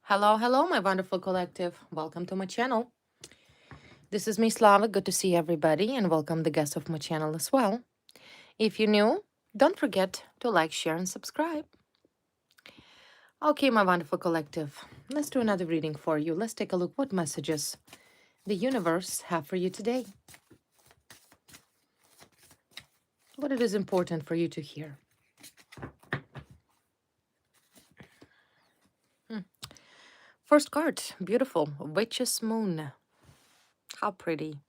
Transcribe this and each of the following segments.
Hello, hello, my wonderful collective. Welcome to my channel. This is me, Slava. Good to see everybody, and welcome the guests of my channel as well. If you're new, don't forget to like, share, and subscribe. Okay, my wonderful collective. Let's do another reading for you. Let's take a look what messages the universe have for you today. What it is important for you to hear. First card, beautiful, Witch's Moon. How pretty.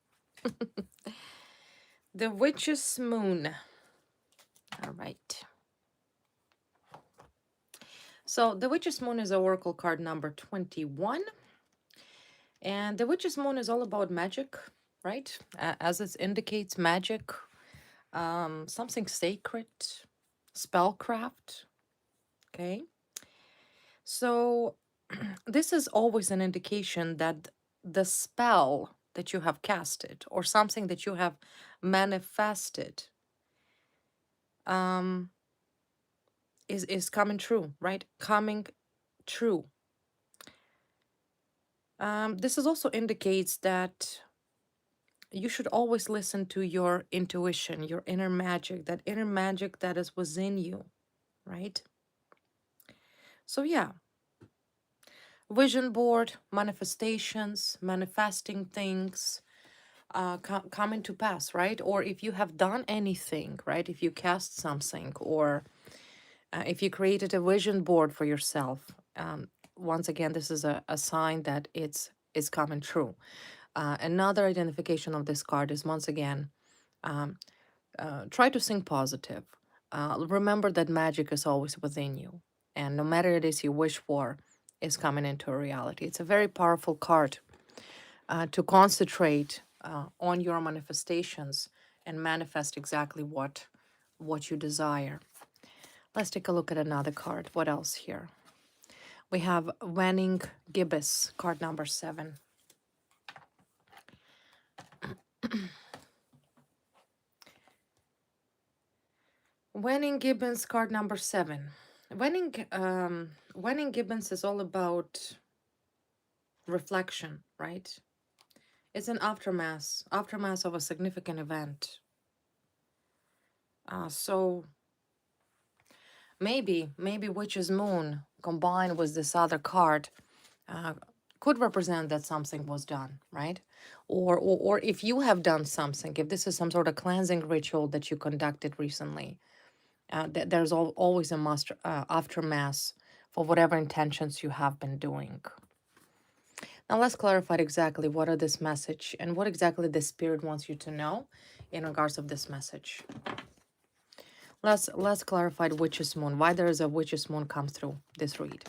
The Witch's Moon. All right. So the Witch's Moon is Oracle card number 21. And the Witch's Moon is all about magic, right? As it indicates, magic, something sacred, spellcraft, okay? So this is always an indication that the spell that you have casted or something that you have manifested um, is coming true, right? Coming true. This is also indicates that you should always listen to your intuition, your inner magic, that inner magic that is within you, right? So, yeah, vision board, manifestations, manifesting things coming to pass, right? Or if you have done anything, right? If you cast something, or if you created a vision board for yourself, once again, this is a sign that it's coming true. Another identification of this card is once again, um, try to think positive. Remember that magic is always within you, and no matter it is you wish for, is coming into a reality. It's a very powerful card to concentrate on your manifestations and manifest exactly what you desire. Let's take a look at another card. What else here? We have Wanning Gibbous, card number 7. Wanning Gibbons, card number 7. Wanning Gibbons is all about reflection, right? It's an aftermath of a significant event. So maybe Witch's Moon combined with this other card could represent that something was done, right? Or if you have done something, if this is some sort of cleansing ritual that you conducted recently, there's always a aftermath for whatever intentions you have been doing. Now let's clarify exactly what are this message and what exactly the spirit wants you to know in regards of this message. Let's clarify the Witch's Moon. Why there is a Witch's Moon come through this read.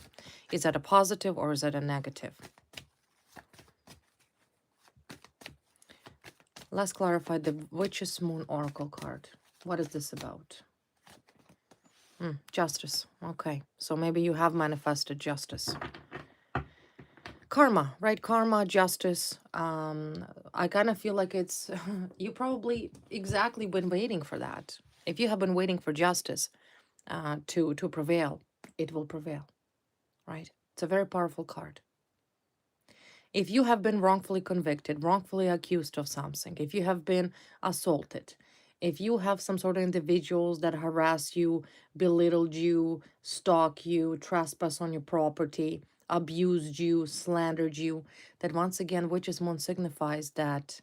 Is that a positive or is that a negative? Let's clarify the Witch's Moon Oracle card. What is this about? Justice. Okay, so maybe you have manifested justice. Karma, right? Karma, justice. I kind of feel like it's you probably exactly been waiting for that. If you have been waiting for justice to prevail, it will prevail, right? It's a very powerful card. If you have been wrongfully convicted, wrongfully accused of something, if you have been assaulted, if you have some sort of individuals that harass you, belittled you, stalk you, trespass on your property, abused you, slandered you, that once again, Witch's Moon signifies that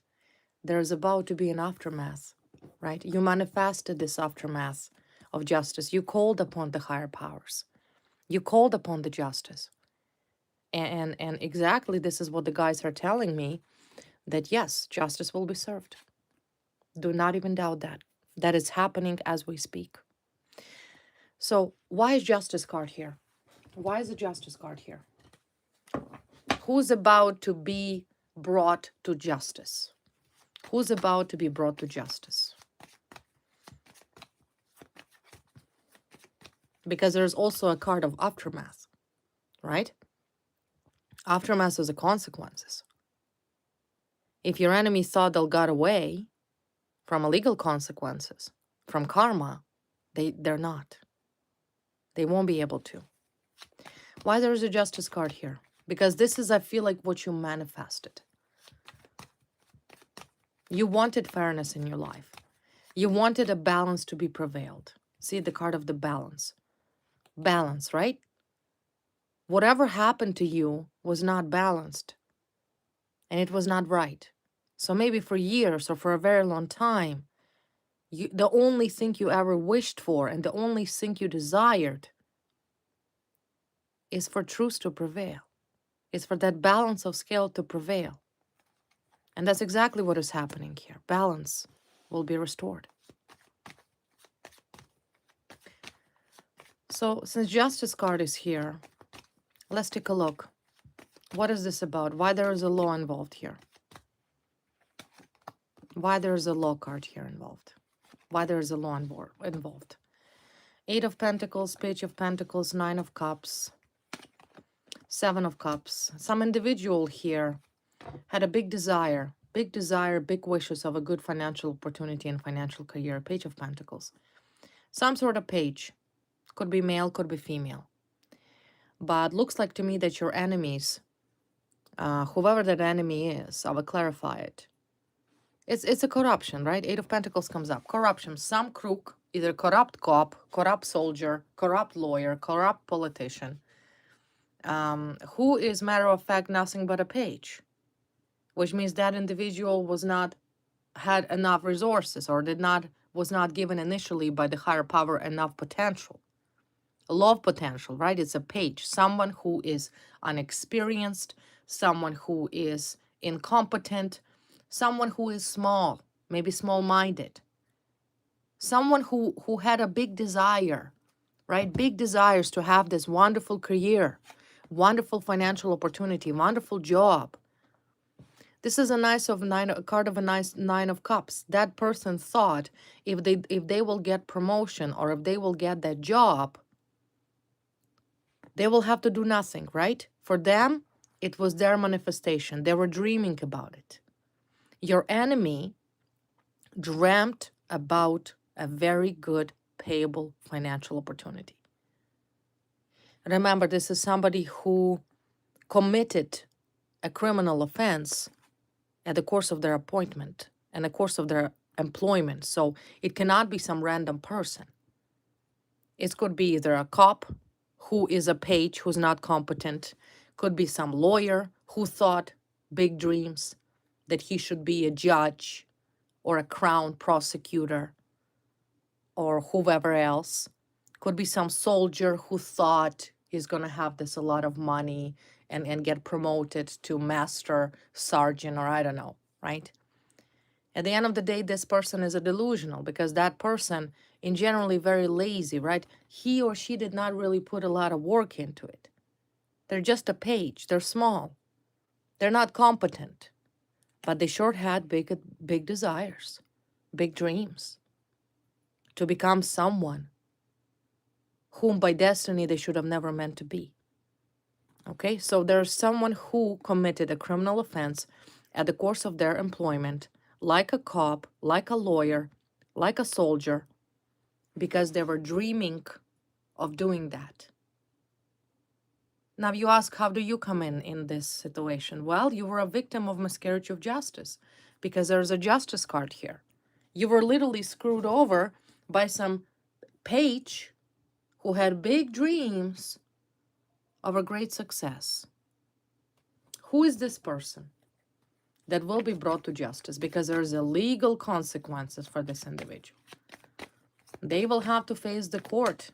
there's about to be an aftermath, right? You manifested this aftermath of justice. You called upon the higher powers. You called upon the justice. And exactly this is what the guys are telling me, that yes, justice will be served. Do not even doubt that. That is happening as we speak. So why is justice card here? Why is the justice card here? Who's about to be brought to justice? Who's about to be brought to justice? Because there's also a card of aftermath, right? Aftermath is the consequences. If your enemy thought they'll got away from illegal consequences, from karma, they're not. They won't be able to. Why there's a justice card here? Because this is, I feel like, what you manifested. You wanted fairness in your life. You wanted a balance to be prevailed. See the card of the balance. Balance, right? Whatever happened to you was not balanced and it was not right. So maybe for years or for a very long time, the only thing you ever wished for and the only thing you desired is for truth to prevail. It's for that balance of scale to prevail. And that's exactly what is happening here. Balance will be restored. So since Justice card is here, let's take a look. What is this about? Why there is a law involved here? Why there is a law card here involved? Why there is a law involved? Eight of Pentacles, Page of Pentacles, Nine of Cups, Seven of Cups. Some individual here had a big desire, big wishes of a good financial opportunity and financial career. Page of Pentacles. Some sort of page. Could be male, could be female. But looks like to me that your enemies, whoever that enemy is, I will clarify it. It's a corruption, right? Eight of Pentacles comes up. Corruption. Some crook, either corrupt cop, corrupt soldier, corrupt lawyer, corrupt politician, who is, matter of fact, nothing but a page, which means that individual had enough resources or was not given initially by the higher power enough potential. Love potential, right? It's a page. Someone who is unexperienced, someone who is incompetent, someone who is small, maybe small-minded, someone who had a big desire, right? Big desires to have this wonderful career, wonderful financial opportunity, wonderful job. This is a card of a nice Nine of Cups. That person thought if they will get promotion or if they will get that job, they will have to do nothing, right? For them, it was their manifestation. They were dreaming about it. Your enemy dreamt about a very good payable financial opportunity. Remember, this is somebody who committed a criminal offense at the course of their appointment and the course of their employment. So it cannot be some random person. It could be either a cop who is a page, who's not competent, could be some lawyer who thought big dreams that he should be a judge or a crown prosecutor or whoever else. Could be some soldier who thought he's going to have this a lot of money and get promoted to master sergeant or I don't know, right? At the end of the day, this person is a delusional because that person in generally very lazy, right? He or she did not really put a lot of work into it. They're just a page. They're small. They're not competent. But they sure had big desires, big dreams to become someone whom by destiny they should have never meant to be. Okay, so there's someone who committed a criminal offense at the course of their employment, like a cop, like a lawyer, like a soldier, because they were dreaming of doing that. Now you ask, how do you come in this situation? Well, you were a victim of miscarriage of justice because there's a justice card here. You were literally screwed over by some page who had big dreams of a great success. Who is this person that will be brought to justice? Because there's a legal consequences for this individual. They will have to face the court.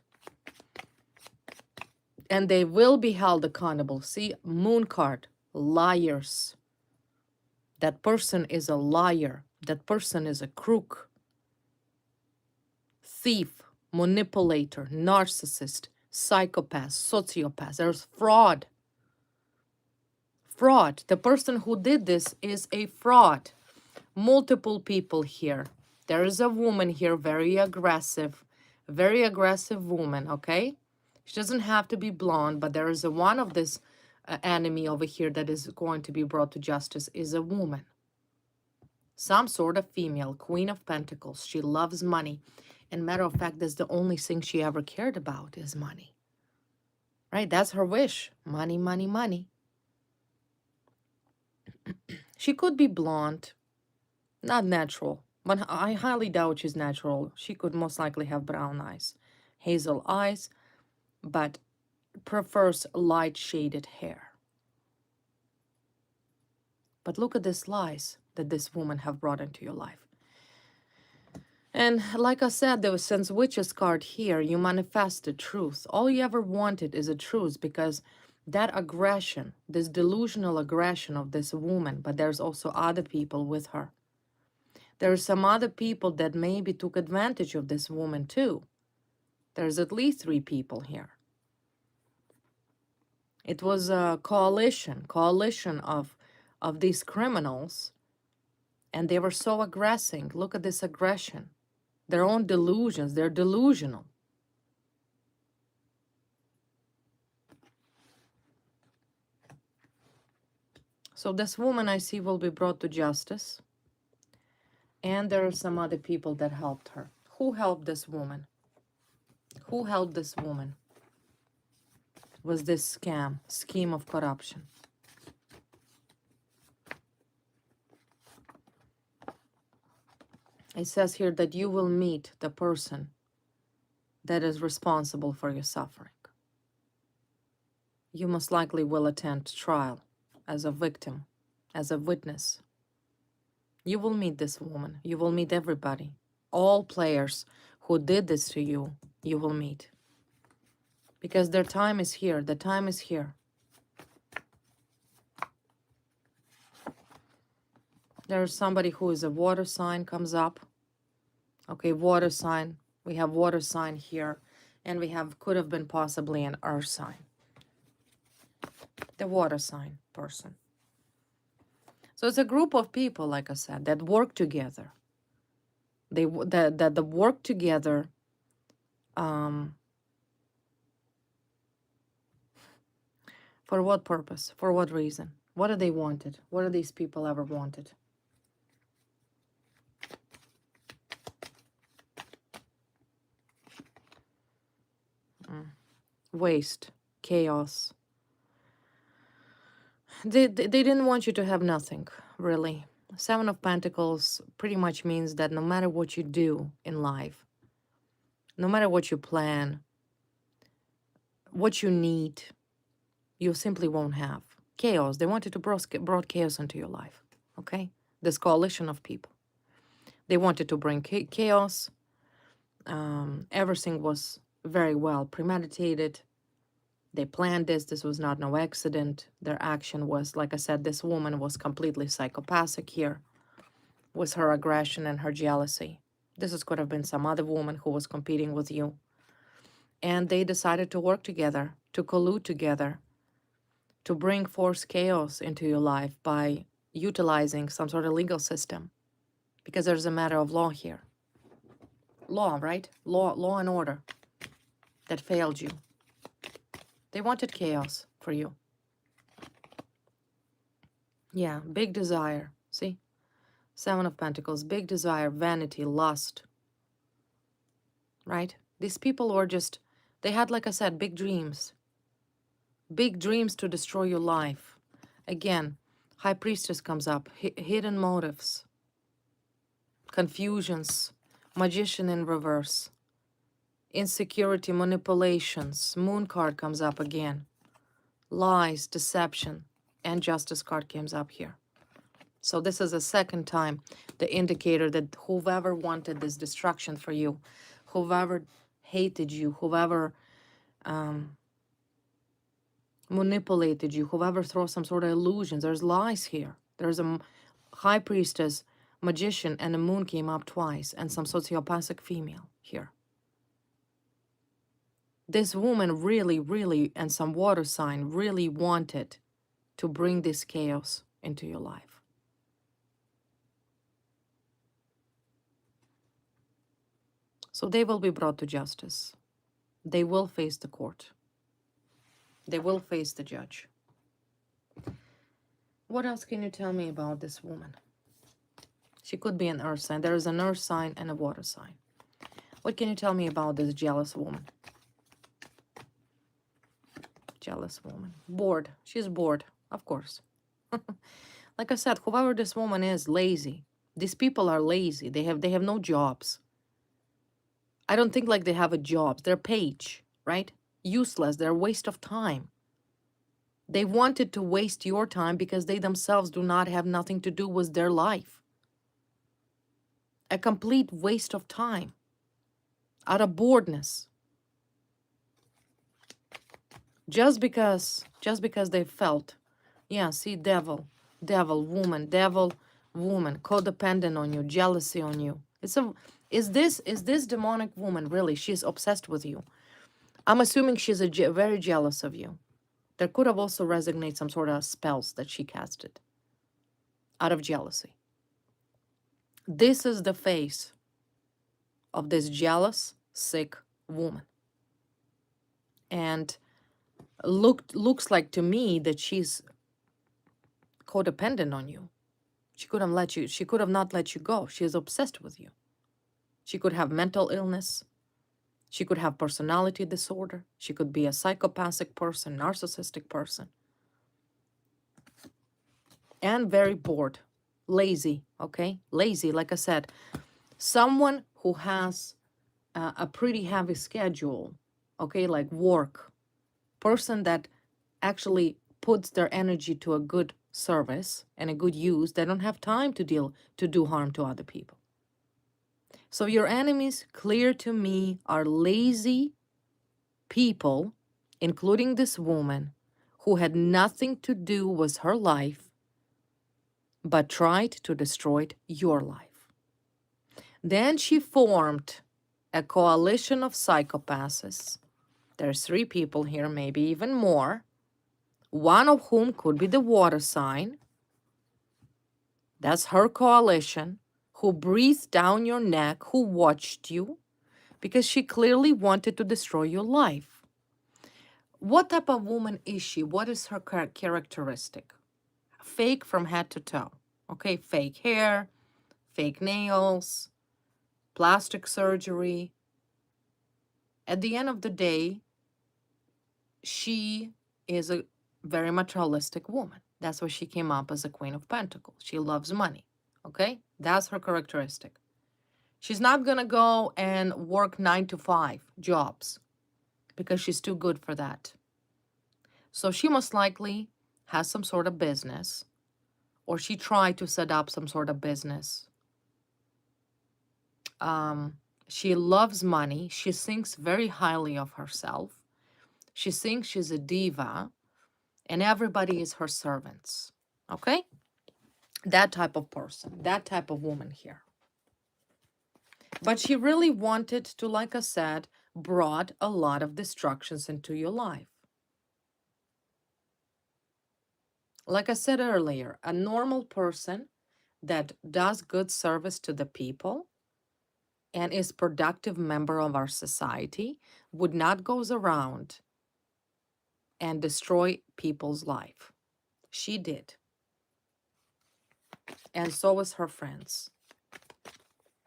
And they will be held accountable. See, Moon card, liars. That person is a liar. That person is a crook, thief, manipulator, narcissist, psychopath, sociopath. There's fraud. Fraud. The person who did this is a fraud. Multiple people here. There is a woman here, very aggressive woman, okay? She doesn't have to be blonde, but there is one of this enemy over here that is going to be brought to justice is a woman. Some sort of female, Queen of Pentacles. She loves money. And matter of fact, that's the only thing she ever cared about is money. Right? That's her wish. Money, money, money. She could be blonde, not natural, but I highly doubt she's natural. She could most likely have brown eyes, hazel eyes, but prefers light shaded hair. But look at these lies that this woman have brought into your life. And like I said, there was, since Witch's card here, you manifest the truth. All you ever wanted is a truth, because that aggression, this delusional aggression of this woman, but there's also other people with her. There are some other people that maybe took advantage of this woman too. There's at least 3 people here. It was a coalition of these criminals, and they were so aggressive. Look at this aggression. Their own delusions, they're delusional. So this woman I see will be brought to justice. And there are some other people that helped her. Who helped this woman? Who helped this woman? Was this scheme of corruption? It says here that you will meet the person that is responsible for your suffering. You most likely will attend trial as a victim, as a witness. You will meet this woman. You will meet everybody. All players who did this to you, you will meet. Because their time is here. The time is here. There's somebody who is a water sign comes up. Okay, water sign. We have water sign here. And we have, could have been possibly an earth sign. The water sign person. So it's a group of people, like I said, that work together. That work together. For what purpose? For what reason? What do they wanted? What do these people ever wanted? Waste, chaos. They didn't want you to have nothing, really. 7 of Pentacles pretty much means that no matter what you do in life, no matter what you plan, what you need, you simply won't have. Chaos. They wanted to brought chaos into your life, okay? This coalition of people. They wanted to bring chaos. Everything was very well premeditated. They planned this. This was not no accident. Their action was, like I said, this woman was completely psychopathic here with her aggression and her jealousy. This could have been some other woman who was competing with you. And they decided to work together, to collude together, to bring forth chaos into your life by utilizing some sort of legal system. Because there's a matter of law here. Law, right? Law and order that failed you. They wanted chaos for you. Yeah, big desire. See? 7 of Pentacles, big desire, vanity, lust. Right? These people were just, they had, like I said, big dreams. Big dreams to destroy your life. Again, High Priestess comes up. Hidden motives. Confusions. Magician in reverse. Insecurity, manipulations. Moon card comes up again. Lies, deception. And Justice card comes up here. So this is the second time the indicator that whoever wanted this destruction for you, whoever hated you, whoever manipulated you, whoever throws some sort of illusions, there's lies here. There's a High Priestess, Magician, and a Moon came up twice, and some sociopathic female here. This woman really, and some water sign really wanted to bring this chaos into your life. So they will be brought to justice. They will face the court. They will face the judge. What else can you tell me about this woman? She could be an earth sign. There is an earth sign and a water sign. What can you tell me about this jealous woman? Jealous woman. Bored. She's bored, of course. Like I said, whoever this woman is, lazy. These people are lazy. They have no jobs. I don't think like they have a job. They're page, right? Useless. They're a waste of time. They wanted to waste your time because they themselves do not have nothing to do with their life. A complete waste of time. Out of boredness. Just because they felt, yeah, see, devil, woman, codependent on you, jealousy on you. Is this demonic woman really? She's obsessed with you. I'm assuming she's very jealous of you. There could have also resonated some sort of spells that she casted out of jealousy. This is the face of this jealous, sick woman. And looks like to me that she's codependent on you. She could have not let you go. She is obsessed with you. She could have mental illness. She could have personality disorder. She could be a psychopathic person, narcissistic person. And very bored, lazy, okay? Lazy, like I said. Someone who has a pretty heavy schedule, okay, like work. Person that actually puts their energy to a good service and a good use. They don't have time to do harm to other people. So your enemies, clear to me, are lazy people, including this woman, who had nothing to do with her life, but tried to destroy your life. Then she formed a coalition of psychopaths. There's 3 people here, maybe even more, one of whom could be the water sign. That's her coalition, who breathed down your neck, who watched you, because she clearly wanted to destroy your life. What type of woman is she? What is her characteristic? Fake from head to toe. Okay, fake hair, fake nails, plastic surgery. At the end of the day, she is a very materialistic woman. That's why she came up as a Queen of Pentacles. She loves money. Okay, that's her characteristic. She's not gonna go and work 9 to 5 jobs because she's too good for that. So she most likely has some sort of business, or she tried to set up some sort of business. She loves money. She thinks very highly of herself. She thinks she's a diva, and everybody is her servants. Okay? That type of person, that type of woman here. But she really wanted to, like I said, brought a lot of destructions into your life. Like I said earlier, a normal person that does good service to the people and is productive member of our society would not goes around and destroy people's life. She did. And so was her friends.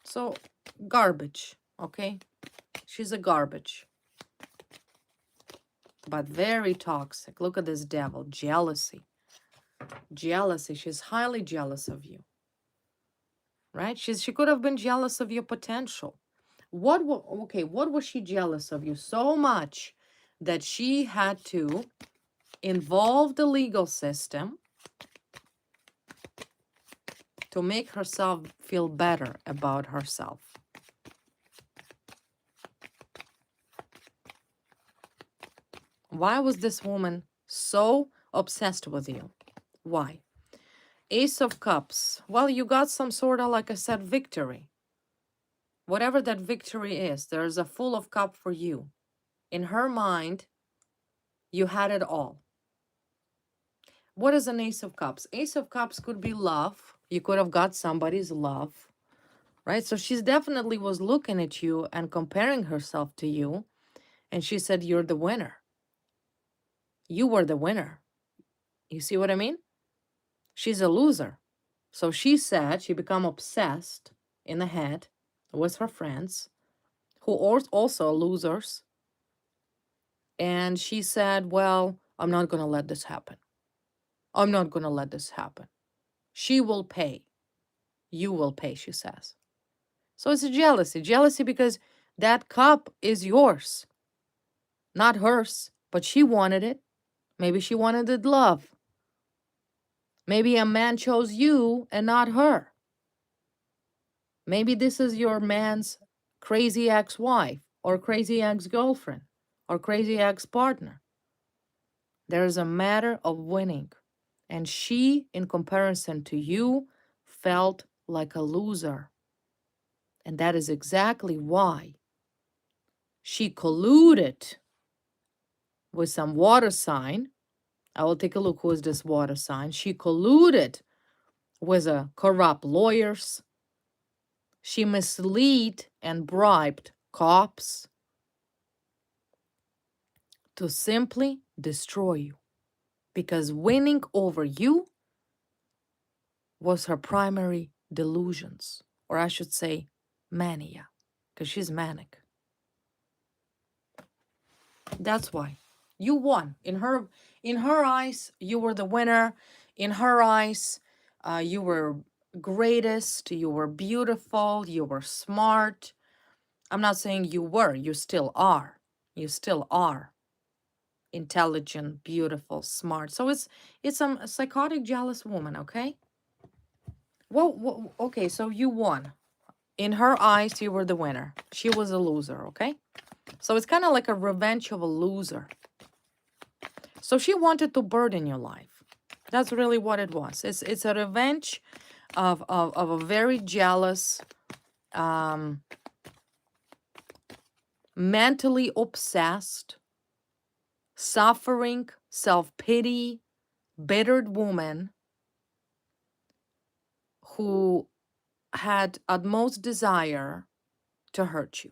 So garbage, okay? She's a garbage. But very toxic. Look at this devil. Jealousy. Jealousy. She's highly jealous of you. Right? She could have been jealous of your potential. What was she jealous of you so much that she had to involve the legal system to make herself feel better about herself? Why was this woman so obsessed with you? Why? Ace of Cups. Well, you got some sort of, like I said, victory. Whatever that victory is, there's a full of cup for you. In her mind, you had it all. What is an Ace of Cups? Ace of Cups could be love. You could have got somebody's love, right? So she's definitely was looking at you and comparing herself to you. And she said, you're the winner. You were the winner. You see what I mean? She's a loser. So she said she become obsessed in the head with her friends who are also losers. And she said, well, I'm not going to let this happen. I'm not going to let this happen. She will pay. You will pay, she says. So it's a jealousy. Jealousy because that cup is yours, not hers, but she wanted it. Maybe she wanted it love. Maybe a man chose you and not her. Maybe this is your man's crazy ex-wife or crazy ex-girlfriend or crazy ex-partner. There is a matter of winning. And she, in comparison to you, felt like a loser. And that is exactly why she colluded with some water sign. I will take a look who is this water sign. She colluded with a corrupt lawyers. She misled and bribed cops to simply destroy you. Because winning over you was her primary delusions, or I should say mania, because she's manic. That's why you won. In her eyes, you were the winner. In her eyes, you were greatest, you were beautiful, you were smart. I'm not saying you were, you still are. You still are intelligent, beautiful, smart. So it's a psychotic jealous woman, okay? Well, okay, so you won. In her eyes, you were the winner. She was a loser, okay? So it's kind of like a revenge of a loser. So she wanted to burden your life. That's really what it was. It's a revenge of a very jealous, mentally obsessed, suffering, self-pity, bittered woman who had utmost desire to hurt you.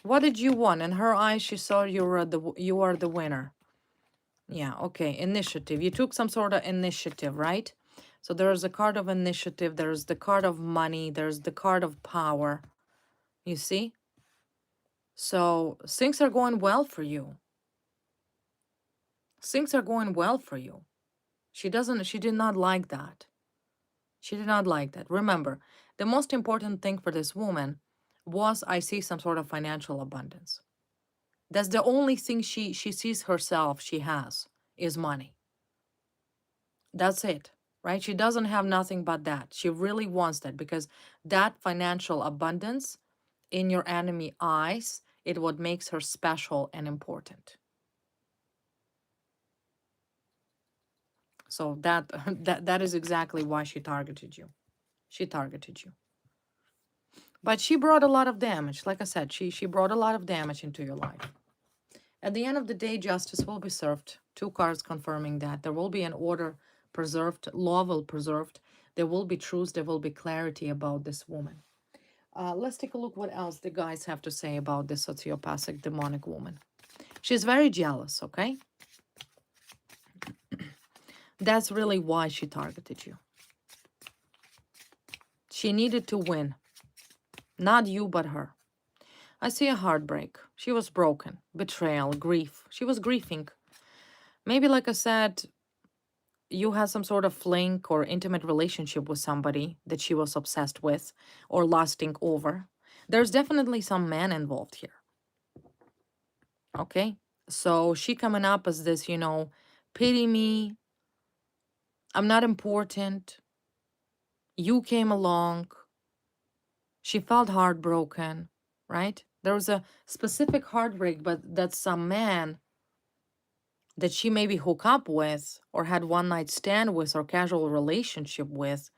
What did you want? In her eyes, she saw you are the winner. Yeah, okay. Initiative. You took some sort of initiative, right? So there's a card of initiative. There's the card of money. There's the card of power. You see? So things are going well for you. Things are going well for you. She did not like that. She did not like that. Remember, the most important thing for this woman was, I see, some sort of financial abundance. That's the only thing she sees herself she has is money. That's it, right? She doesn't have nothing but that. She really wants that because that financial abundance in your enemy eyes, it what makes her special and important. So that is exactly why she targeted you. She targeted you. But she brought a lot of damage. Like I said, she brought a lot of damage into your life. At the end of the day, justice will be served. 2 cards confirming that. There will be an order preserved, law will preserved. There will be truth, there will be clarity about this woman. Let's take a look what else the guys have to say about this sociopathic demonic woman. She's very jealous, okay? That's really why she targeted you. She needed to win. Not you, but her. I see a heartbreak. She was broken. Betrayal, grief. She was grieving. Maybe, like I said, you had some sort of fling or intimate relationship with somebody that she was obsessed with or lusting over. There's definitely some man involved here. Okay? So she coming up as this, pity me. I'm not important. You came along. She felt heartbroken, right? There was a specific heartbreak, but that some man that she maybe hook up with or had one night stand with or casual relationship with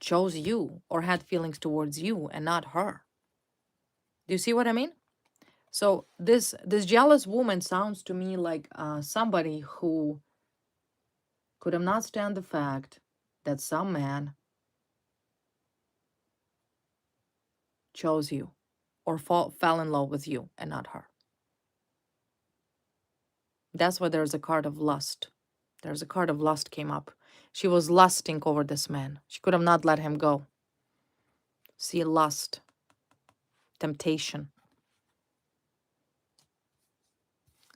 chose you or had feelings towards you and not her. Do you see what I mean? So this jealous woman sounds to me like somebody who could have not stand the fact that some man chose you or fell in love with you and not her. That's why there's a card of lust. There's a card of lust came up. She was lusting over this man. She could have not let him go. See, lust, temptation.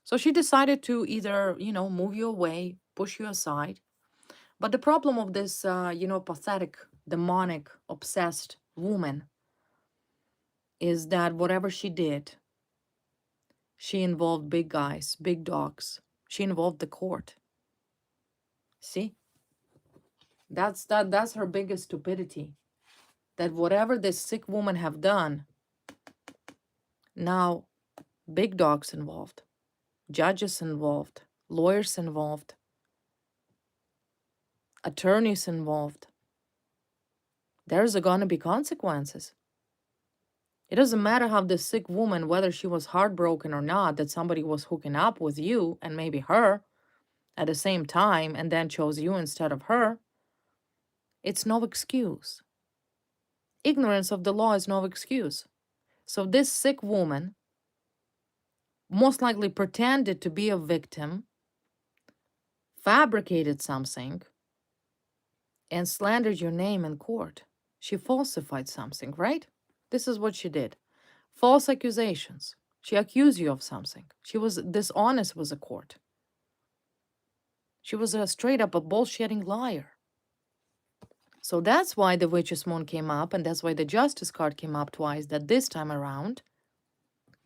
So she decided to either, move you away, push you aside. But the problem of this, pathetic, demonic, obsessed woman is that whatever she did, she involved big guys, big dogs. She involved the court. See, that's her biggest stupidity. That whatever this sick woman have done, now big dogs involved, judges involved, lawyers involved, attorneys involved. There's gonna be consequences. It doesn't matter how the sick woman, whether she was heartbroken or not, that somebody was hooking up with you and maybe her at the same time and then chose you instead of her. It's no excuse. Ignorance of the law is no excuse. So this sick woman most likely pretended to be a victim, fabricated something, and slandered your name in court. She falsified something, right? This is what she did. False accusations. She accused you of something. She was dishonest with the court. She was a straight up a bullshitting liar. So that's why the witch's moon came up, and that's why the justice card came up twice, that this time around,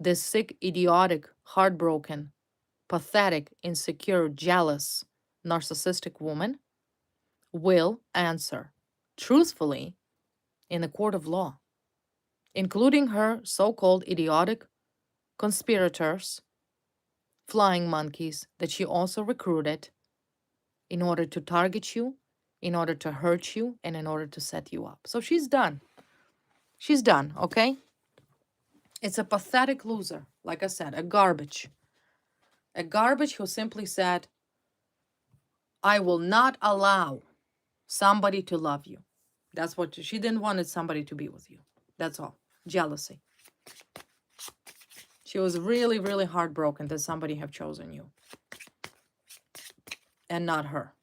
this sick, idiotic, heartbroken, pathetic, insecure, jealous, narcissistic woman will answer truthfully in the court of law, including her so-called idiotic conspirators, flying monkeys that she also recruited in order to target you, in order to hurt you, and in order to set you up. So she's done. She's done, okay? It's a pathetic loser, like I said, a garbage. A garbage who simply said, I will not allow somebody to love you. That's what she didn't want somebody to be with you. That's all. Jealousy. She was really, really heartbroken that somebody have chosen you and not her.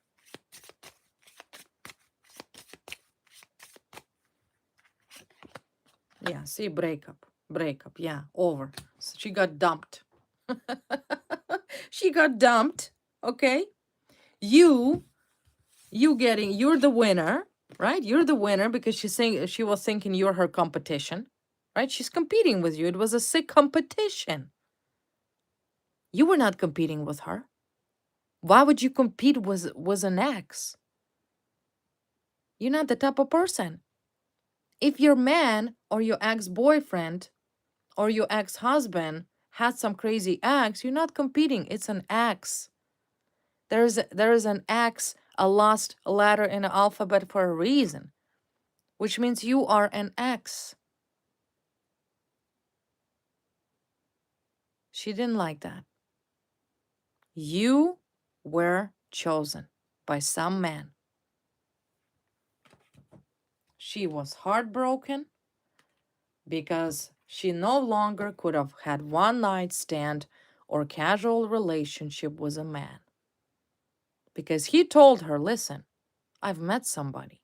Yeah, see, breakup, yeah, over. So she got dumped. She got dumped, okay? You're the winner, right? You're the winner because she was thinking you're her competition, right? She's competing with you. It was a sick competition. You were not competing with her. Why would you compete with an ex? You're not the type of person. If your man or your ex-boyfriend or your ex-husband had some crazy ex, you're not competing. It's an ex. There is an X, a last letter in the alphabet for a reason, which means you are an X. She didn't like that. You were chosen by some man. She was heartbroken because she no longer could have had one night stand or casual relationship with a man. Because he told her, listen, I've met somebody.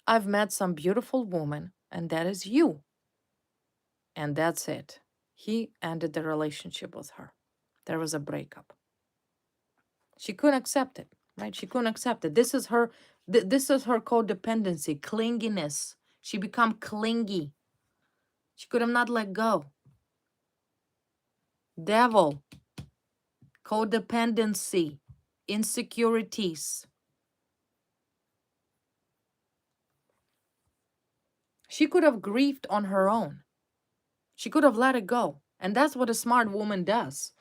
I've met some beautiful woman, and that is you. And that's it. He ended the relationship with her. There was a breakup. She couldn't accept it, right? She couldn't accept it. This is her codependency, clinginess. She become clingy. She could have not let go. Devil, codependency, insecurities. She could have grieved on her own. She could have let it go. And that's what a smart woman does.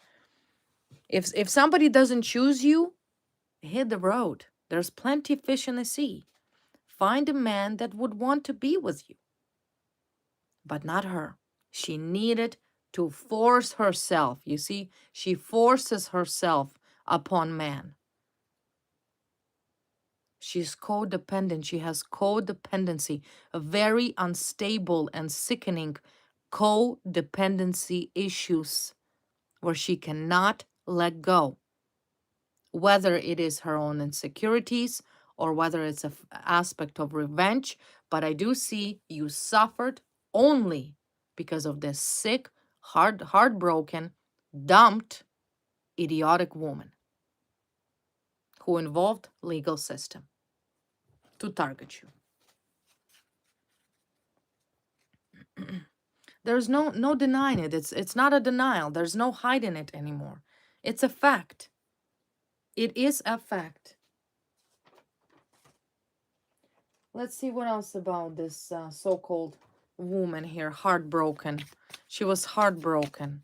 If somebody doesn't choose you, hit the road. There's plenty of fish in the sea. Find a man that would want to be with you. But not her. She needed to force herself. You see, she forces herself upon man. She's codependent. She has codependency, a very unstable and sickening codependency issues where she cannot let go. Whether it is her own insecurities or whether it's an aspect of revenge. But I do see you suffered only because of this sick, heartbroken, dumped, idiotic woman. who involved legal system to target you. There's no denying it. It's not a denial. There's no hiding it anymore. It's a fact. It is a fact. Let's see what else about this so-called woman here. Heartbroken. She was heartbroken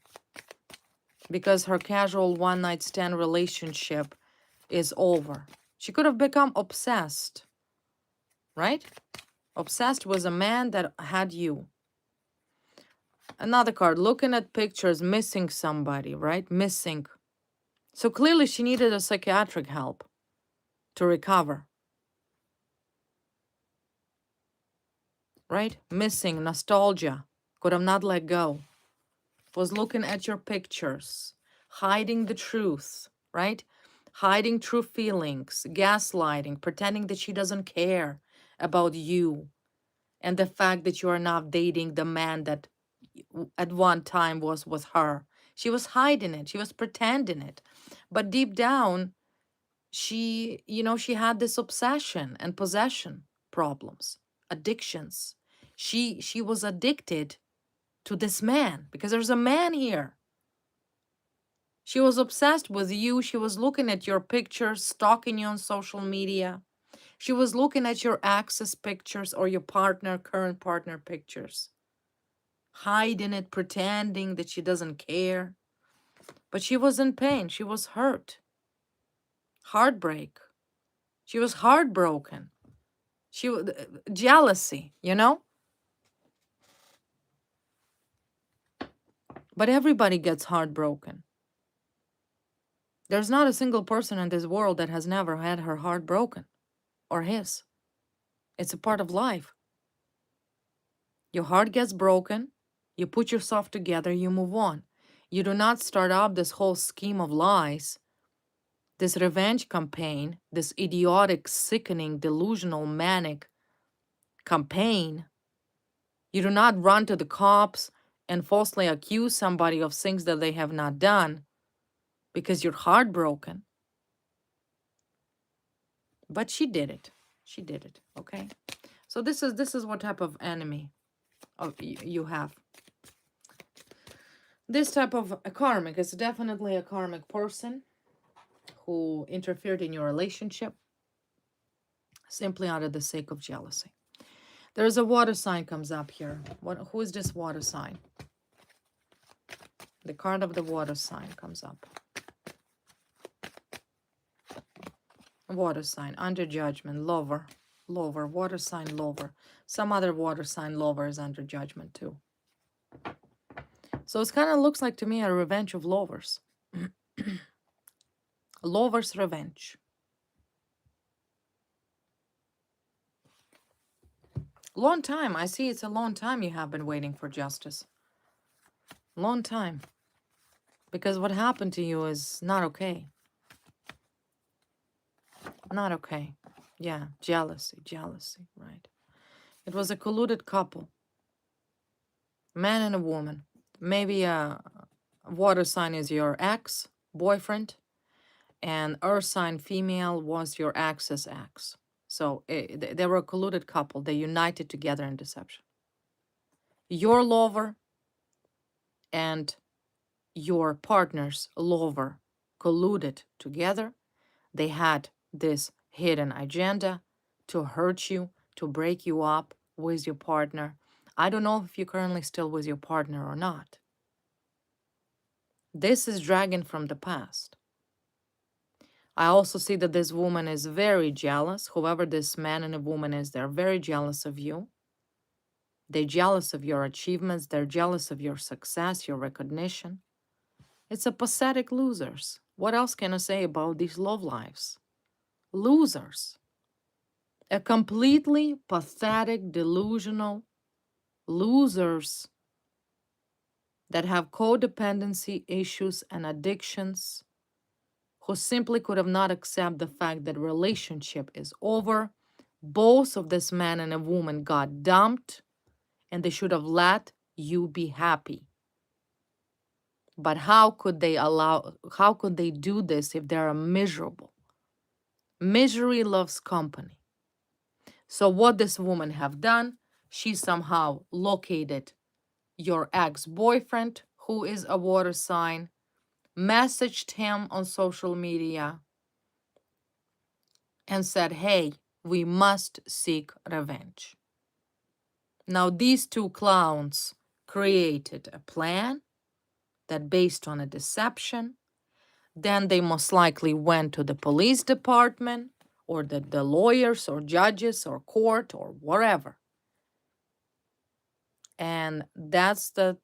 because her casual one-night stand relationship is over. She could have become obsessed, right? Obsessed with a man that had you. Another card, looking at pictures, missing somebody, right? Missing. So clearly she needed a psychiatric help to recover, right? Missing, nostalgia, could have not let go. Was looking at your pictures, hiding the truth, right? Hiding true feelings, gaslighting, pretending that she doesn't care about you and the fact that you are not dating the man that at one time was with her. She was hiding it. She was pretending it. But deep down, she had this obsession and possession problems, addictions. She was addicted to this man because there's a man here. She was obsessed with you. She was looking at your pictures, stalking you on social media. She was looking at your ex's pictures or your partner, current partner pictures, hiding it, pretending that she doesn't care. But she was in pain. She was hurt. Heartbreak. She was heartbroken. She was jealousy, But everybody gets heartbroken. There's not a single person in this world that has never had her heart broken, or his. It's a part of life. Your heart gets broken, you put yourself together, you move on. You do not start up this whole scheme of lies, this revenge campaign, this idiotic, sickening, delusional, manic campaign. You do not run to the cops and falsely accuse somebody of things that they have not done because you're heartbroken. But she did it. She did it, okay? So this is what type of enemy you have. This type of a karmic is definitely a karmic person who interfered in your relationship simply out of the sake of jealousy. There's a water sign comes up here. Who is this water sign? The card of the water sign comes up. Water sign, under judgment, lover, water sign, lover. Some other water sign, lover, is under judgment too. So it kind of looks like to me a revenge of lovers. Lover's revenge. Long time. I see it's a long time you have been waiting for justice. Long time. Because what happened to you is not okay. Not okay. Yeah, jealousy, right. It was a colluded couple. Man and a woman. Maybe a water sign is your ex, boyfriend, and earth sign female was your ex's ex. So they were a colluded couple. They united together in deception. Your lover and your partner's lover colluded together. They had this hidden agenda to hurt you, to break you up with your partner. I don't know if you're currently still with your partner or not. This is dragging from the past. I also see that this woman is very jealous. Whoever this man and a woman is, they're very jealous of you. They're jealous of your achievements. They're jealous of your success, your recognition. It's a pathetic losers. What else can I say about these love lives? Losers. A completely pathetic, delusional losers that have codependency issues and addictions, who simply could have not accept the fact that relationship is over. Both of this man and a woman got dumped, and they should have let you be happy. But how could they do this if they're miserable? Misery loves company. So what this woman have done, she somehow located your ex-boyfriend, who is a water sign, messaged him on social media, and said, hey, we must seek revenge. Now, these two clowns created a plan that based on a deception. Then they most likely went to the police department or the lawyers or judges or court or wherever. And that's the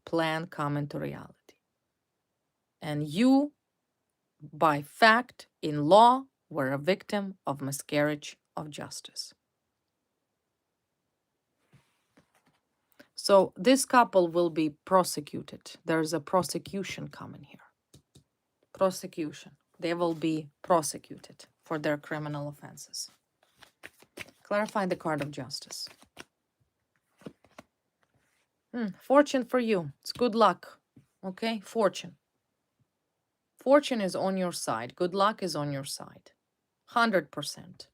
plan come into reality. And you, by fact, in law, were a victim of miscarriage of justice. So this couple will be prosecuted. There's a prosecution coming here. Prosecution. They will be prosecuted for their criminal offenses. Clarify the card of justice. Fortune for you. It's good luck. Okay? Fortune. Fortune is on your side. Good luck is on your side. 100%.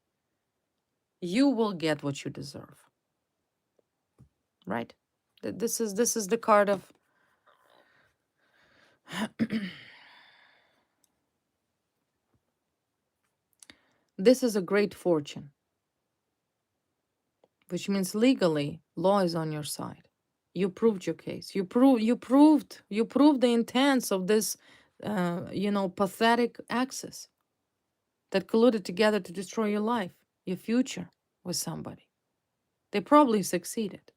You will get what you deserve. Right? This is the card of this is a great fortune, which means legally law is on your side. You proved your case. You proved the intents of this pathetic axis that colluded together to destroy your life, your future with somebody. They probably succeeded.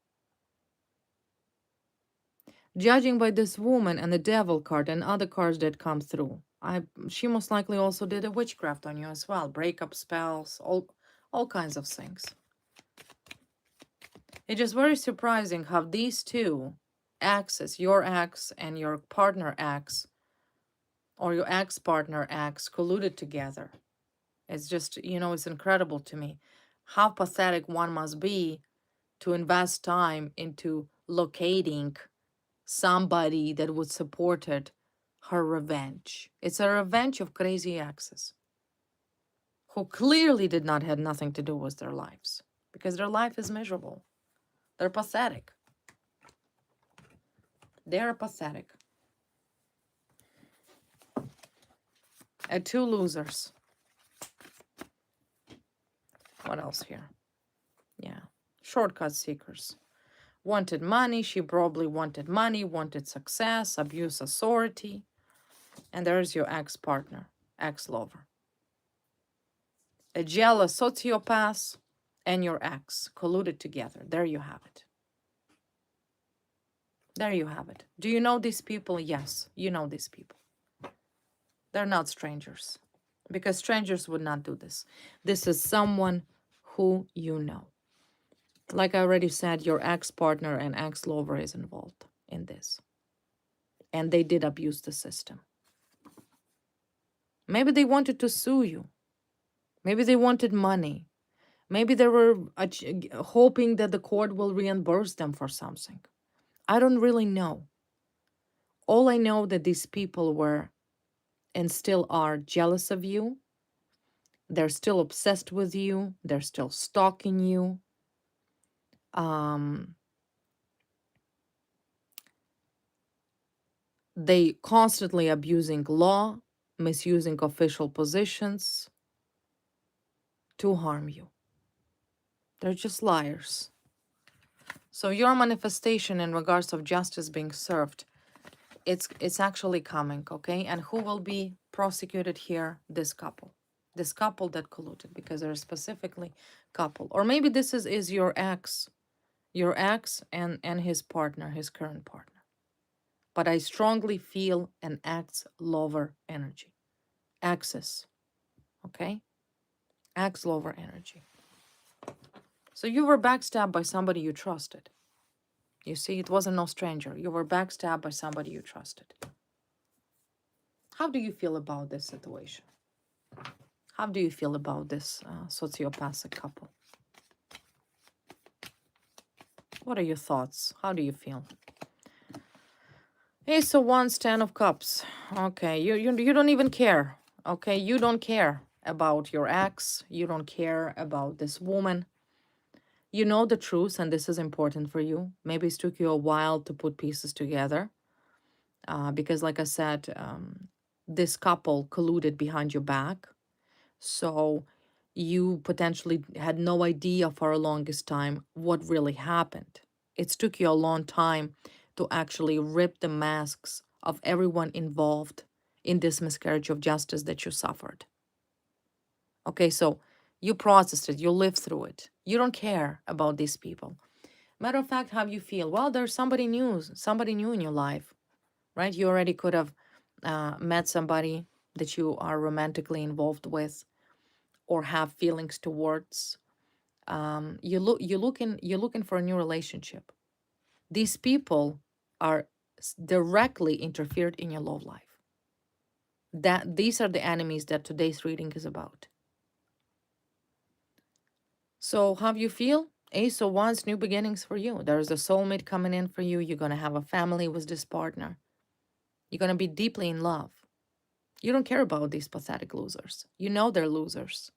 Judging by this woman and the devil card and other cards that come through, she most likely also did a witchcraft on you as well. Breakup spells, all kinds of things. It is very surprising how these two exes, your ex and your partner ex, or your ex-partner ex, colluded together. It's just, it's incredible to me how pathetic one must be to invest time into locating somebody that would support her revenge. It's a revenge of crazy exes who clearly did not have nothing to do with their lives because their life is miserable. They're pathetic. They're pathetic. And two losers. What else here? Yeah. Shortcut seekers. Wanted money. She probably wanted money, wanted success, abuse authority. And there's your ex-partner, ex-lover. A jealous sociopath and your ex colluded together. There you have it. There you have it. Do you know these people? Yes, you know these people. They're not strangers because strangers would not do this. This is someone who you know. Like I already said, your ex-partner and ex-lover is involved in this. And they did abuse the system. Maybe they wanted to sue you. Maybe they wanted money. Maybe they were hoping that the court will reimburse them for something. I don't really know. All I know that these people were and still are jealous of you. They're still obsessed with you. They're still stalking you. They constantly abusing law, misusing official positions to harm you. They're just liars. So your manifestation in regards of justice being served, it's actually coming, okay? And who will be prosecuted here? This couple that colluded, because they're specifically couple. Or maybe this is your ex and his partner, his current partner. But I strongly feel an ex-lover energy. Exes, okay? Ex-lover energy. So you were backstabbed by somebody you trusted. You see, it wasn't no stranger. You were backstabbed by somebody you trusted. How do you feel about this situation? How do you feel about this sociopathic couple? What are your thoughts? How do you feel? Ace of Wands, Ten of Cups. Okay, you don't even care. Okay, you don't care about your ex. You don't care about this woman. You know the truth, and this is important for you. Maybe it took you a while to put pieces together, because, like I said, this couple colluded behind your back. So you potentially had no idea for a longest time what really happened. It took you a long time to actually rip the masks of everyone involved in this miscarriage of justice that you suffered. Okay, so you processed it, you lived through it. You don't care about these people. Matter of fact, how you feel? Well, there's somebody new in your life, right? You already could have met somebody that you are romantically involved with or have feelings towards. You're looking for a new relationship. These people are directly interfered in your love life. That these are the enemies that today's reading is about. So how you feel? Ace of Wands, new beginnings for you. There's a soulmate coming in for you. You're gonna have a family with this partner. You're gonna be deeply in love. You don't care about these pathetic losers. You know they're losers.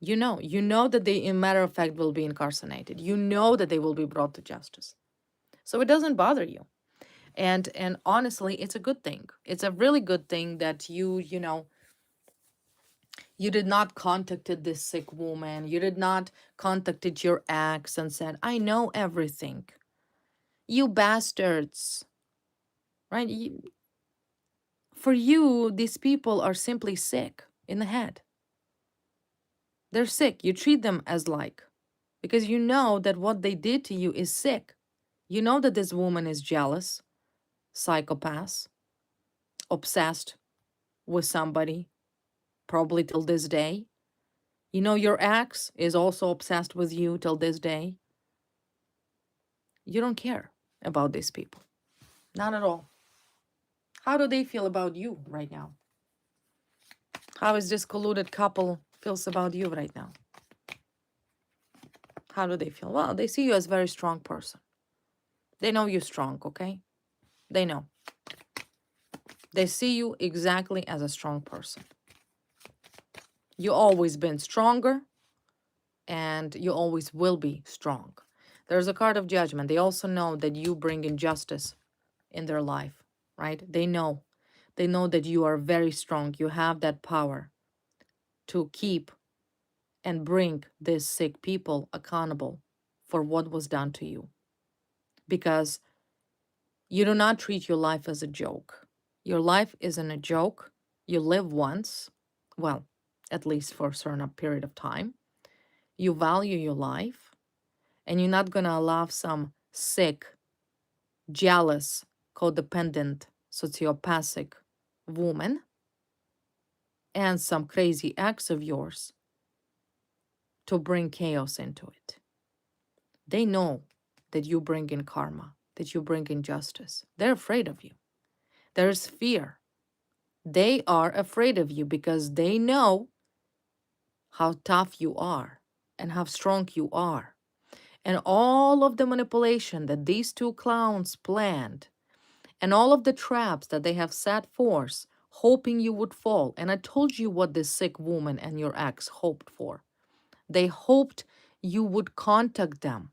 You know that they, in matter of fact, will be incarcerated. You know that they will be brought to justice. So it doesn't bother you. And honestly, it's a good thing. It's a really good thing that you did not contacted this sick woman. You did not contacted your ex and said, I know everything. You bastards. Right? For you, these people are simply sick in the head. They're sick. You treat them as like, because you know that what they did to you is sick. You know that this woman is jealous, psychopath, obsessed with somebody, probably till this day. You know your ex is also obsessed with you till this day. You don't care about these people. Not at all. How do they feel about you right now? How is this colluded couple feels about you right now? How do they feel? Well, they see you as a very strong person. They know you're strong, okay? They know. They see you exactly as a strong person. You always been stronger and you always will be strong. There's a card of judgment. They also know that you bring injustice in their life, right? They know. They know that you are very strong. You have that power to keep and bring these sick people accountable for what was done to you. Because you do not treat your life as a joke. Your life isn't a joke. You live once, well, at least for a certain period of time. You value your life, and you're not going to allow some sick, jealous, codependent, sociopathic woman and some crazy ex of yours to bring chaos into it. They know that you bring in karma, that you bring in justice. They're afraid of you. There's fear. They are afraid of you because they know how tough you are and how strong you are. And all of the manipulation that these two clowns planned and all of the traps that they have set forth, hoping you would fall. And I told you what this sick woman and your ex hoped for. They hoped you would contact them.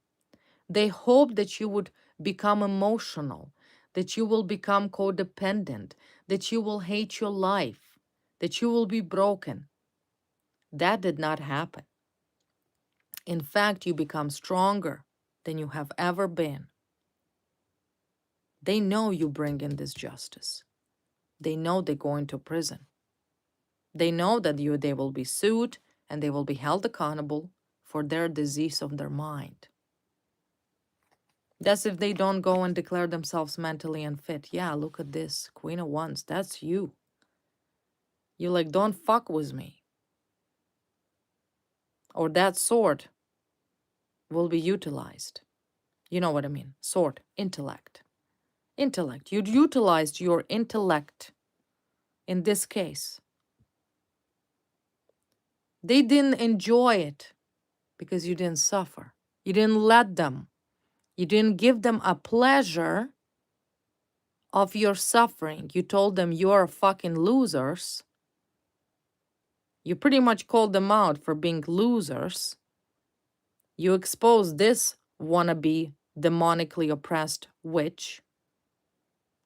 They hoped that you would become emotional, that you will become codependent, that you will hate your life, that you will be broken. That did not happen. In fact, you become stronger than you have ever been. They know you bring in this justice. They know they go into prison. They know that they will be sued and they will be held accountable for their disease of their mind. That's if they don't go and declare themselves mentally unfit. Yeah, look at this. Queen of Wands, that's you. You like, don't fuck with me. Or that sword will be utilized. You know what I mean? Sword, intellect. Intellect. You utilized your intellect in this case. They didn't enjoy it because you didn't suffer. You didn't let them. You didn't give them a pleasure of your suffering. You told them you are fucking losers You pretty much called them out for being losers. You exposed this wannabe demonically oppressed witch.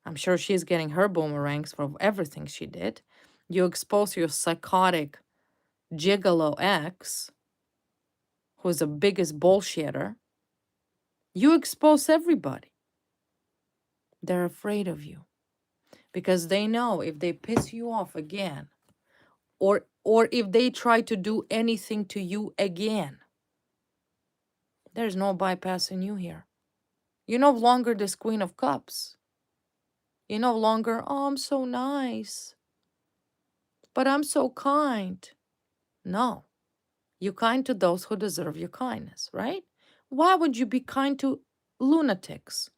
I'm sure she's getting her boomerangs for everything she did. You expose your psychotic gigolo ex, who's the biggest bullshitter. You expose everybody. They're afraid of you because they know if they piss you off again, or if they try to do anything to you again, there's no bypassing you here. You're no longer this Queen of Cups. You're no longer, oh, I'm so nice, but I'm so kind. No, you're kind to those who deserve your kindness, right? Why would you be kind to lunatics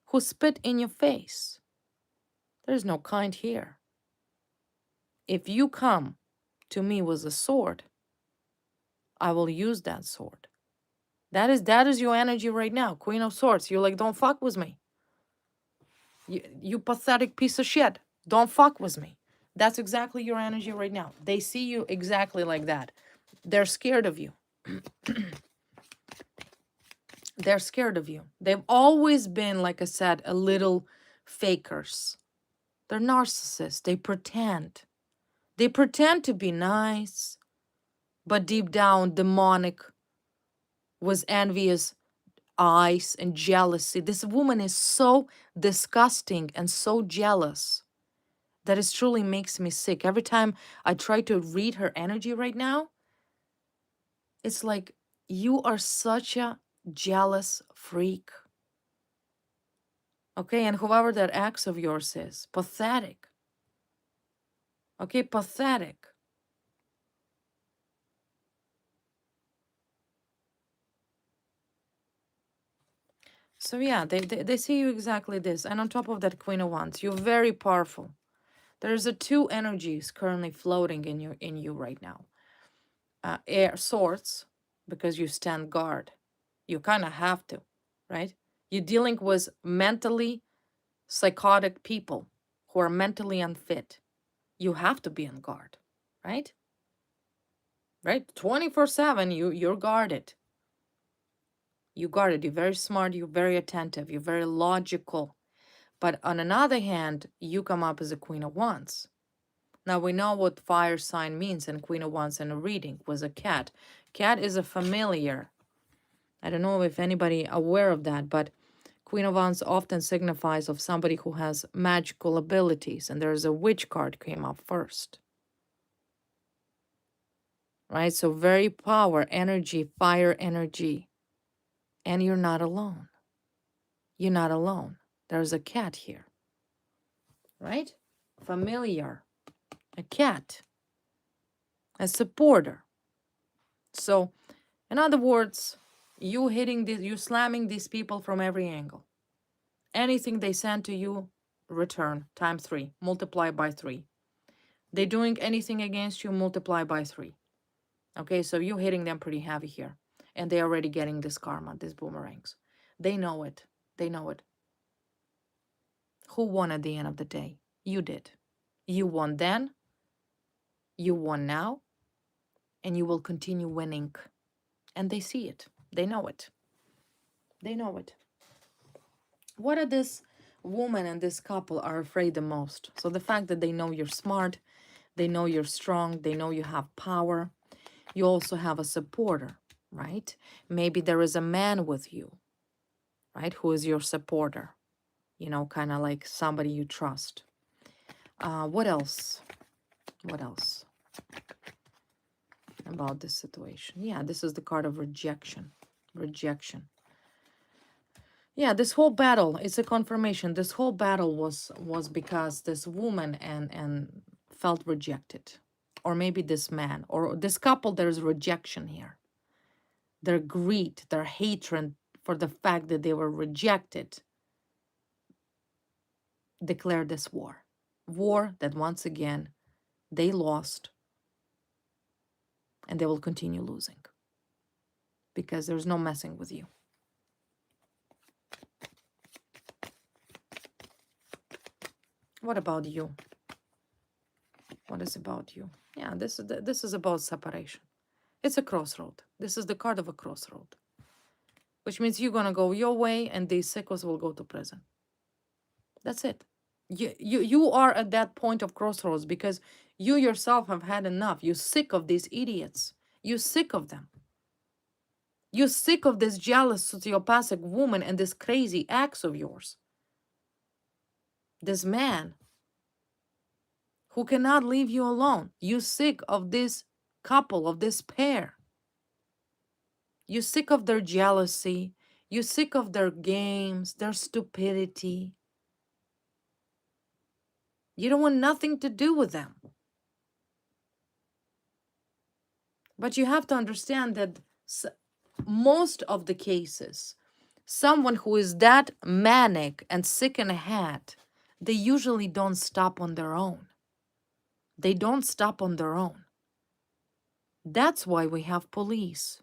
who spit in your face? There's no kind here. If you come to me with a sword, I will use that sword. That is your energy right now, Queen of Swords. You're like, don't fuck with me. You pathetic piece of shit. Don't fuck with me. That's exactly your energy right now. They see you exactly like that. They're scared of you. They're scared of you. They've always been, like I said, a little fakers. They're narcissists. They pretend. They pretend to be nice, but deep down, demonic, with envious eyes and jealousy. This woman is so disgusting and so jealous that it truly makes me sick. Every time I try to read her energy right now, it's like, you are such a jealous freak. Okay, and whoever that ex of yours is, pathetic. Okay, pathetic. So yeah, they see you exactly this. And on top of that, Queen of Wands, you're very powerful. There's a two energies currently floating in you right now. Air Swords, because you stand guard. You kind of have to, right? You're dealing with mentally psychotic people who are mentally unfit. You have to be on guard, right? Right? 24/7, you're guarded. You guarded. You're very smart. You're very attentive. You're very logical. But on another hand, you come up as a Queen of Wands. Now we know what fire sign means, and Queen of Wands in a reading was a cat. Cat is a familiar. I don't know if anybody aware of that, but Queen of Wands often signifies of somebody who has magical abilities, and there's a witch card came up first. Right? So very power, energy, fire energy. And you're not alone. You're not alone. There's a cat here. Right? Familiar. A cat. A supporter. So, in other words, you slamming these people from every angle. Anything they send to you, return times 3, multiply by 3. They doing anything against you, multiply by 3. Okay, so you're hitting them pretty heavy here. And they're already getting this karma, these boomerangs. They know it. They know it. Who won at the end of the day? You did. You won then, you won now, and you will continue winning. And they see it. They know it. They know it. What are this woman and this couple are afraid the most? So the fact that they know you're smart, they know you're strong, they know you have power. You also have a supporter, right? Maybe there is a man with you, right? Who is your supporter, you know, kind of like somebody you trust. What else? What else about this situation? Yeah, this is the card of rejection. Rejection. Yeah, this whole battle, it's a confirmation. This whole battle was because this woman and felt rejected. Or maybe this man or this couple, there's rejection here. Their greed, their hatred for the fact that they were rejected declared this war. War that once again they lost and they will continue losing because there's no messing with you. What about you? What is about you? Yeah, this is about separation. It's a crossroad. This is the card of a crossroad, which means you're gonna go your way, and these sickos will go to prison. That's it. You are at that point of crossroads because you yourself have had enough. You're sick of these idiots. You're sick of them. You're sick of this jealous sociopathic woman and this crazy ex of yours. This man who cannot leave you alone. You're sick of this couple, of this pair. You're sick of their jealousy. You're sick of their games, their stupidity. You don't want nothing to do with them. But you have to understand that most of the cases, someone who is that manic and sick in the head, they usually don't stop on their own. They don't stop on their own. That's why we have police.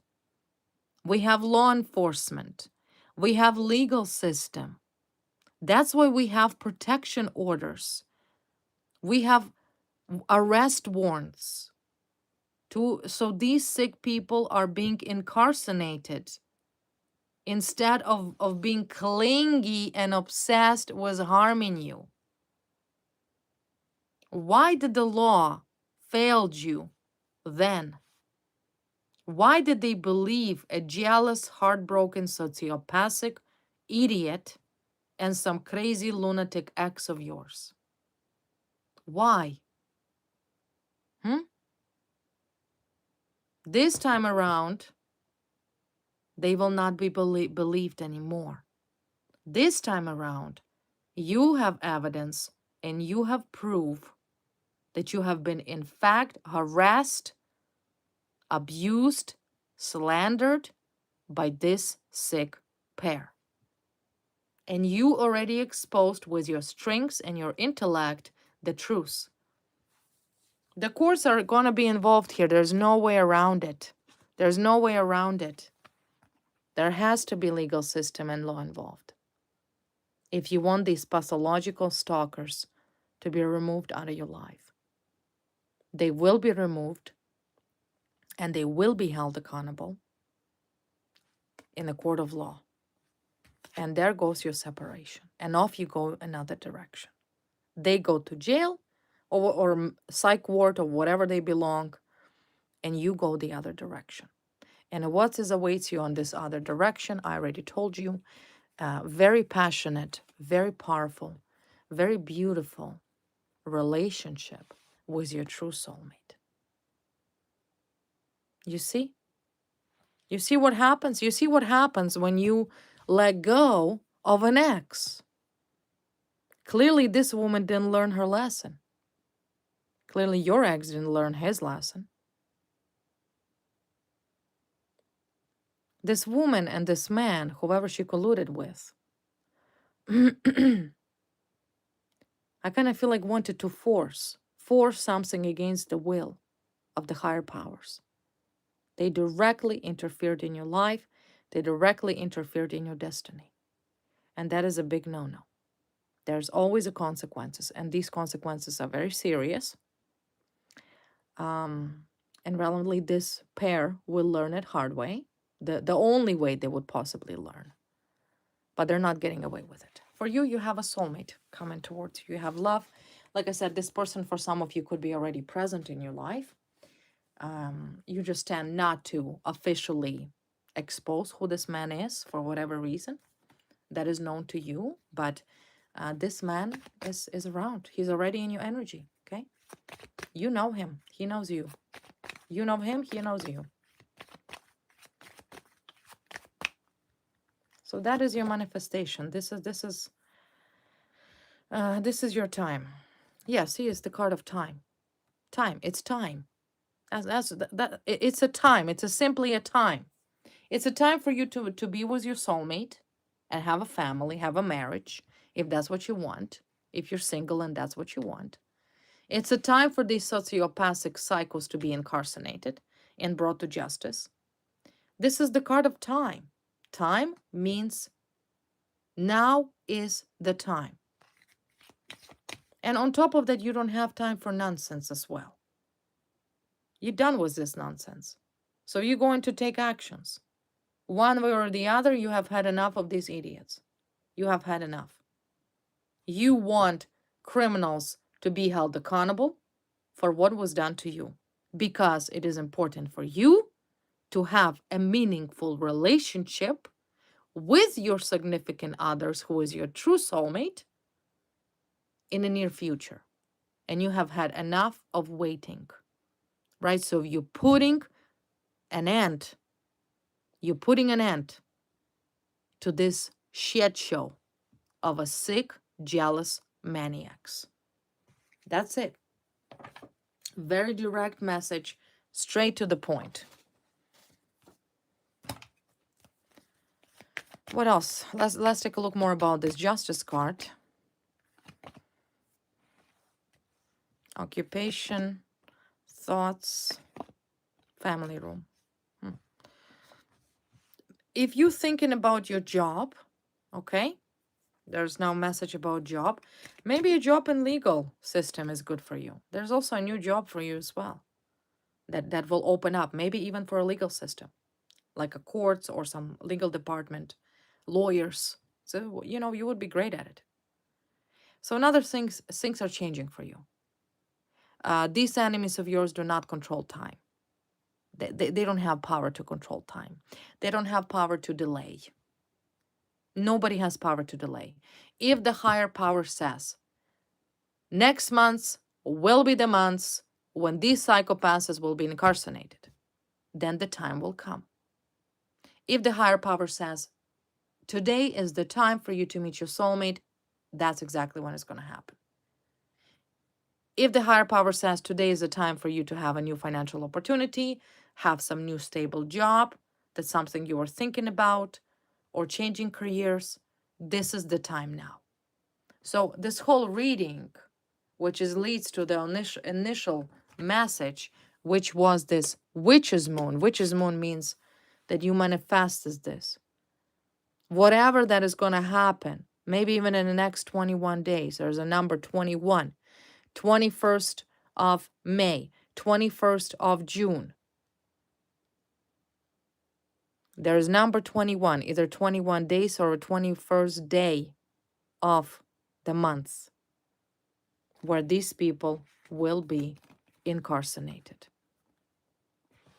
We have law enforcement. We have legal system. That's why we have protection orders. We have arrest warrants. So these sick people are being incarcerated instead of being clingy and obsessed with harming you. Why did the law failed you then? Why did they believe a jealous, heartbroken, sociopathic idiot and some crazy lunatic ex of yours? Why? This time around, they will not be believed anymore. This time around, you have evidence and you have proof that you have been, in fact, harassed, abused, slandered by this sick pair. And you already exposed with your strengths and your intellect the truth. The courts are going to be involved here. There's no way around it. There's no way around it. There has to be legal system and law involved. If you want these pathological stalkers to be removed out of your life, they will be removed and they will be held accountable in the court of law. And there goes your separation. And off you go another direction. They go to jail or psych ward or whatever they belong, and you go the other direction. And what awaits you on this other direction, I already told you. Very passionate, very powerful, very beautiful relationship with your true soulmate. You see? You see what happens? You see what happens when you let go of an ex. Clearly, this woman didn't learn her lesson. Clearly, your ex didn't learn his lesson. This woman and this man, whoever she colluded with, I kind of feel like wanted to force something against the will of the higher powers. They directly interfered in your life. They directly interfered in your destiny. And that is a big no-no. There's always a consequences, and these consequences are very serious. And relevantly, this pair will learn it hard way, the only way they would possibly learn. But they're not getting away with it. For you, you have a soulmate coming towards you. You have love. Like I said, this person, for some of you, could be already present in your life. You just tend not to officially expose who this man is for whatever reason that is known to you. But this man is around. He's already in your energy, okay? You know him. He knows you. You know him. He knows you. So that is your manifestation. This is your time. Yes, he is the card of time. Time. It's time. It's a time. It's simply a time. It's a time for you to be with your soulmate and have a family, have a marriage, if that's what you want. If you're single and that's what you want. It's a time for these sociopathic psychos to be incarcerated and brought to justice. This is the card of time. Time means now is the time. And on top of that, you don't have time for nonsense as well. You're done with this nonsense. So you're going to take actions. One way or the other, you have had enough of these idiots. You have had enough. You want criminals to be held accountable for what was done to you because it is important for you to have a meaningful relationship with your significant others, who is your true soulmate, in the near future. And you have had enough of waiting, right? So you're putting an end, to this shit show of a sick, jealous maniacs. That's it. Very direct message, straight to the point. What else? Let's take a look more about this Justice card. Occupation, thoughts, family room. If you're thinking about your job, okay, there's now a message about job. Maybe a job in legal system is good for you. There's also a new job for you as well that will open up, maybe even for a legal system, like a courts or some legal department, lawyers. So, you would be great at it. So another things are changing for you. These enemies of yours do not control time. They don't have power to control time. They don't have power to delay. Nobody has power to delay. If the higher power says, next month will be the months when these psychopaths will be incarcerated, then the time will come. If the higher power says, today is the time for you to meet your soulmate, that's exactly when it's going to happen. If the higher power says today is the time for you to have a new financial opportunity, have some new stable job, that's something you are thinking about, or changing careers, this is the time now. So this whole reading, which leads to the initial message, which was this witch's moon. Witch's moon means that you manifested this. Whatever that is going to happen, maybe even in the next 21 days, there's a number 21, 21st of May, 21st of June. There's number 21, either 21 days or a 21st day of the month where these people will be incarcerated.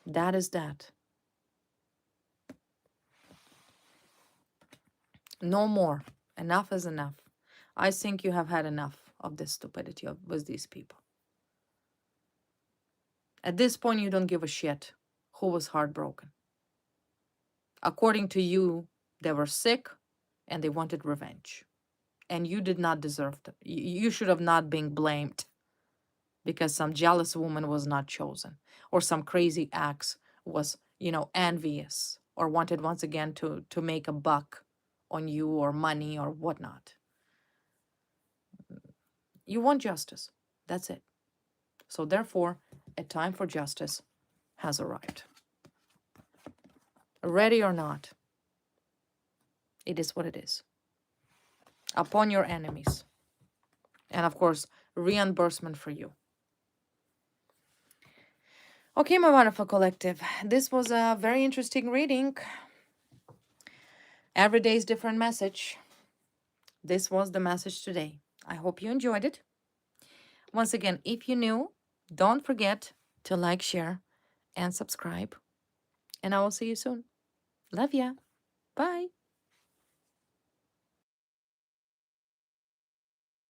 That is that. No more. Enough is enough. I think you have had enough of this stupidity with these people. At this point, you don't give a shit who was heartbroken. According to you, they were sick and they wanted revenge. And you did not deserve it. You should have not been blamed because some jealous woman was not chosen, or some crazy ex was, envious or wanted once again to make a buck on you or money or whatnot. You want justice. That's it. So therefore, a time for justice has arrived. Ready or not, it is what it is. Upon your enemies. And of course, reimbursement for you. Okay, my wonderful collective. This was a very interesting reading. Every day is different message. This was the message today. I hope you enjoyed it. Once again, if you're new, don't forget to like, share, and subscribe. And I will see you soon. Love ya. Bye.